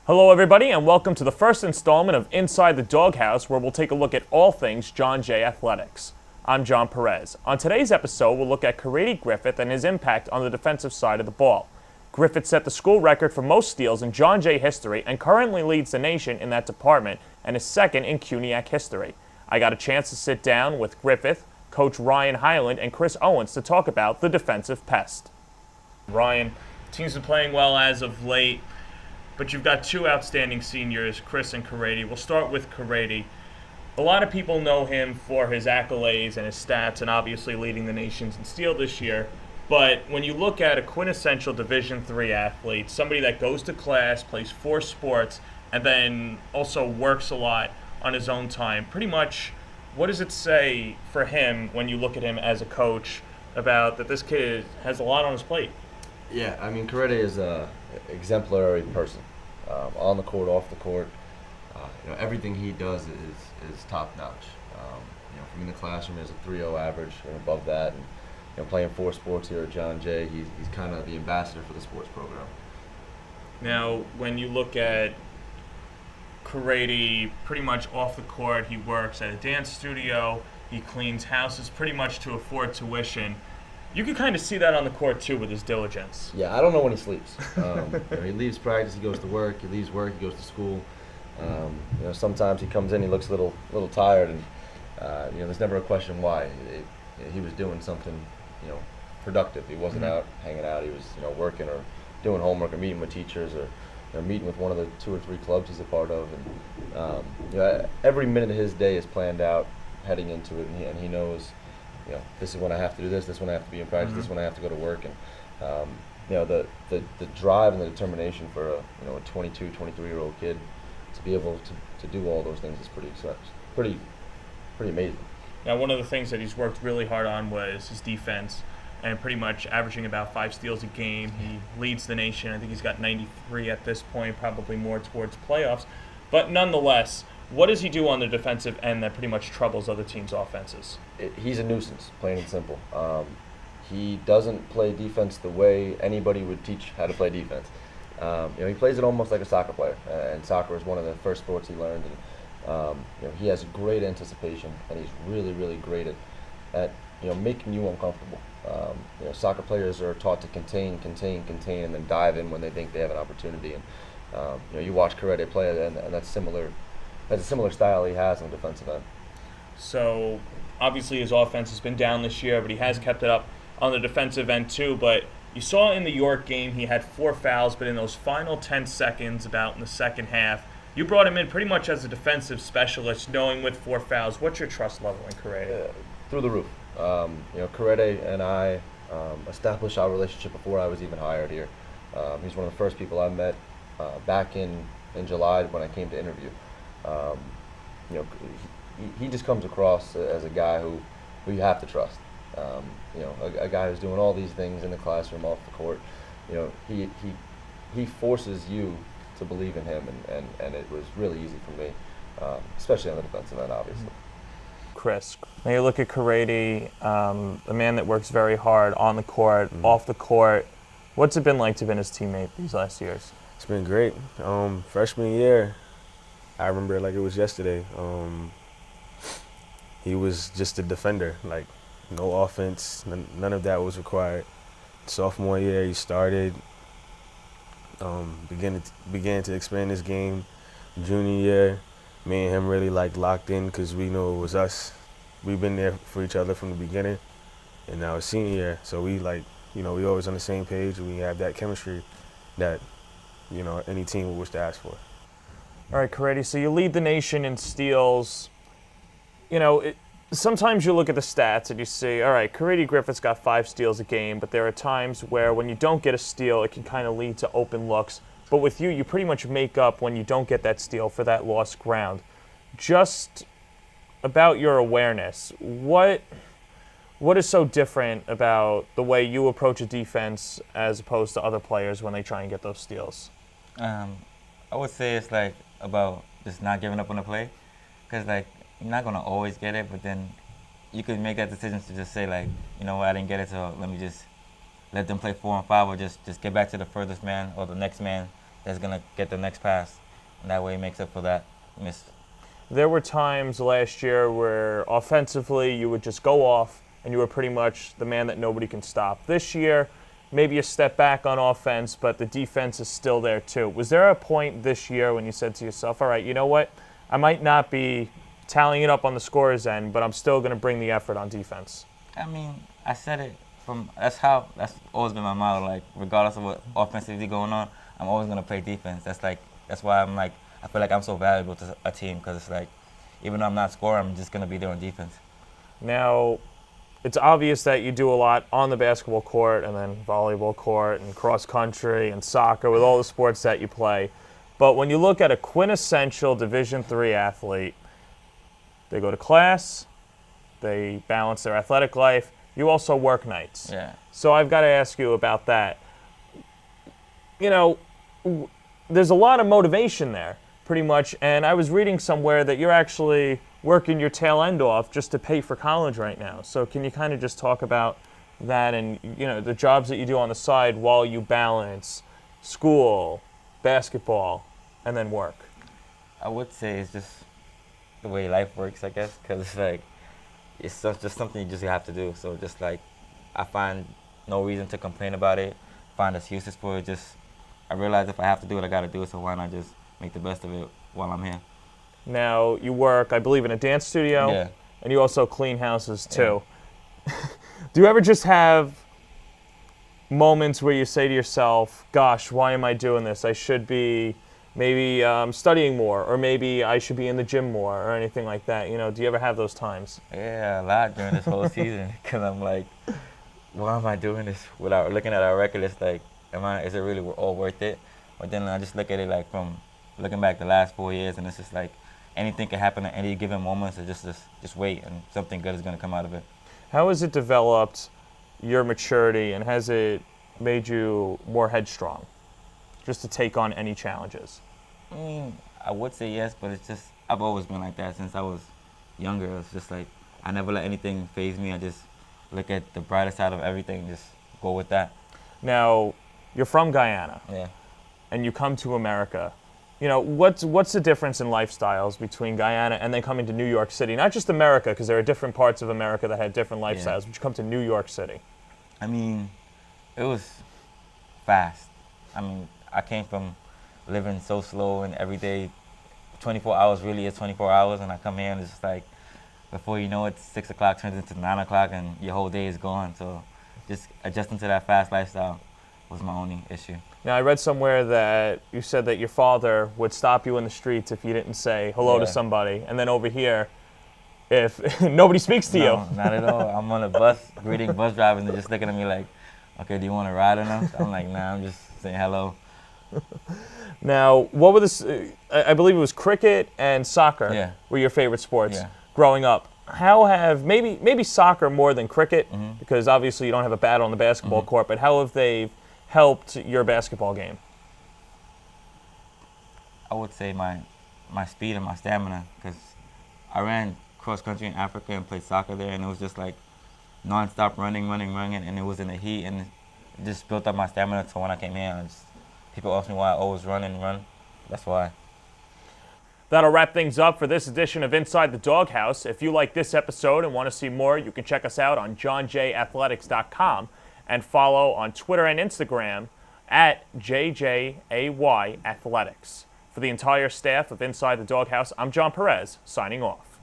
Hello everybody and welcome to the first installment of Inside the Doghouse, where we'll take a look at all things John Jay athletics. I'm John Perez. On today's episode, we'll look at Korede Griffith and his impact on the defensive side of the ball. Griffith set the school record for most steals in John Jay history and currently leads the nation in that department and is second in CUNYAC history. I got a chance to sit down with Griffith, Coach Ryan Highland, and Chris Owens to talk about the defensive pest. Ryan, team's been playing well as of late, but you've got two outstanding seniors, Chris and Korede. We'll start with Korede. A lot of people know him for his accolades and his stats and obviously leading the nation in steal this year. But when you look at a quintessential Division III athlete, somebody that goes to class, plays 4 sports, and then also works a lot on his own time, pretty much what does it say for him when you look at him as a coach about that this kid has a lot on his plate? Yeah, I mean, Korede is an exemplary person, on the court, off the court. Everything he does is top notch. From in the classroom, he has a 3.0 average and above that, and playing 4 sports here at John Jay, he's kind of the ambassador for the sports program. Now, when you look at Korede, pretty much off the court, he works at a dance studio, he cleans houses pretty much to afford tuition. You can kind of see that on the court, too, with his diligence. Yeah, I don't know when he sleeps. He leaves practice, he goes to work, he leaves work, he goes to school. Sometimes he comes in, he looks a little tired, and there's never a question why. He was doing something, productive. He wasn't out hanging out. He was, working or doing homework or meeting with teachers or meeting with one of the 2 or 3 clubs he's a part of. And every minute of his day is planned out heading into it, and he knows, this is when I have to do this is when I have to be in practice, this is when I have to go to work. And the drive and the determination for a 22, 23-year-old kid to be able to do all those things is pretty amazing. Now, one of the things that he's worked really hard on was his defense, and pretty much averaging about 5 steals a game. He leads the nation. I think he's got 93 at this point, probably more towards playoffs. But nonetheless, what does he do on the defensive end that pretty much troubles other teams' offenses? He's a nuisance, plain and simple. He doesn't play defense the way anybody would teach how to play defense. He plays it almost like a soccer player, and soccer is one of the first sports he learned. And he has great anticipation, and he's really, really great at making you uncomfortable. Soccer players are taught to contain, and then dive in when they think they have an opportunity. And you watch Korede play, and that's similar. That's a similar style he has on the defensive end. So obviously his offense has been down this year, but he has kept it up on the defensive end too. But you saw in the York game he had 4 fouls, but in those final 10 seconds, about in the second half, you brought him in pretty much as a defensive specialist, knowing with 4 fouls. What's your trust level in Korede? Through the roof. Korede and I established our relationship before I was even hired here. He's one of the first people I met back in July when I came to interview. He just comes across as a guy who you have to trust. A guy who's doing all these things in the classroom, off the court. He forces you to believe in him, and it was really easy for me, especially on the defensive end, obviously. Chris, now you look at Korede, a man that works very hard on the court, off the court. What's it been like to have been his teammate these last years? It's been great. Freshman year, I remember it like it was yesterday. He was just a defender, like no offense, none of that was required. Sophomore year, he started, began to expand his game. Junior year, me and him really locked in because we know it was us. We've been there for each other from the beginning. And now it's senior year, so we we always on the same page. We have that chemistry that any team would wish to ask for. All right, Korede, so you lead the nation in steals. Sometimes you look at the stats and you see, all right, Korede Griffith's got 5 steals a game, but there are times where when you don't get a steal, it can kind of lead to open looks. But with you pretty much make up when you don't get that steal for that lost ground. Just about your awareness, what is so different about the way you approach a defense as opposed to other players when they try and get those steals? I would say it's about just not giving up on the play, because you're not gonna always get it, but then you could make that decision to just say I didn't get it, so let me just let them play 4 and 5, or just get back to the furthest man or the next man that's gonna get the next pass, and that way it makes up for that miss. There were times last year where offensively you would just go off and you were pretty much the man that nobody can stop. This year, maybe a step back on offense, but the defense is still there too. Was there a point this year when you said to yourself, all right, you know what? I might not be tallying it up on the scorer's end, but I'm still going to bring the effort on defense? I mean, I said it from, that's always been my motto. Like, regardless of what offensively going on, I'm always going to play defense. That's why I'm like, I feel like I'm so valuable to a team, because it's like, even though I'm not scoring, I'm just going to be there on defense. Now, it's obvious that you do a lot on the basketball court and then volleyball court and cross country and soccer with all the sports that you play. But when you look at a quintessential Division III athlete, they go to class, they balance their athletic life, you also work nights. Yeah. So I've got to ask you about that. You know, there's a lot of motivation there, pretty much, and I was reading somewhere that you're actually working your tail end off just to pay for college right now. So can you kind of just talk about that and, you know, the jobs that you do on the side while you balance school, basketball, and then work? I would say it's just the way life works, I guess, because it's like, it's just something you just have to do. So just like, I find no reason to complain about it, find excuses for it. Just, I realize if I have to do it, I got to do it, so why not just make the best of it while I'm here. Now, you work, I believe, in a dance studio, Yeah. and you also clean houses, too. Yeah. Do you ever just have moments where you say to yourself, gosh, why am I doing this? I should be maybe studying more, or maybe I should be in the gym more, or anything like that? You know, do you ever have those times? Yeah, a lot during this whole season, because I'm like, why am I doing this? Without looking at our record, it's like, is it really all worth it? But then I just look at it like from looking back the last 4 years, and it's just like, anything can happen at any given moment, so just wait, and something good is going to come out of it. How has it developed your maturity, and has it made you more headstrong, just to take on any challenges? I mean, I would say yes, but it's just, I've always been like that since I was younger. It's just like, I never let anything faze me. I just look at the brighter side of everything and just go with that. Now, you're from Guyana. Yeah. And you come to America. You know, what's the difference in lifestyles between Guyana and then coming to New York City? Not just America, because there are different parts of America that had different lifestyles, but you come to New York City. I mean, it was fast. I mean, I came from living so slow and every day, 24 hours really is 24 hours, and I come here and it's just like, before you know it, 6 o'clock turns into 9 o'clock and your whole day is gone. So just adjusting to that fast lifestyle was my only issue. Now, I read somewhere that you said that your father would stop you in the streets if you didn't say hello to somebody. And then over here, if nobody speaks to you. Not at all. I'm on a bus, greeting bus drivers, and they're just looking at me like, okay, do you want to ride or not? I'm like, nah, I'm just saying hello. Now, what were I believe it was cricket and soccer were your favorite sports growing up. How have, maybe soccer more than cricket, because obviously you don't have a bat on the basketball court, but how have they helped your basketball game? I would say my speed and my stamina, because I ran cross country in Africa and played soccer there, and it was just like non-stop running, and it was in the heat, and it just built up my stamina. So when I came here, people ask me why I always run. That's why. That'll wrap things up for this edition of Inside the Doghouse. If you like this episode and want to see more, you can check us out on johnjathletics.com and follow on Twitter and Instagram at JJAY Athletics. For the entire staff of Inside the Doghouse, I'm John Perez, signing off.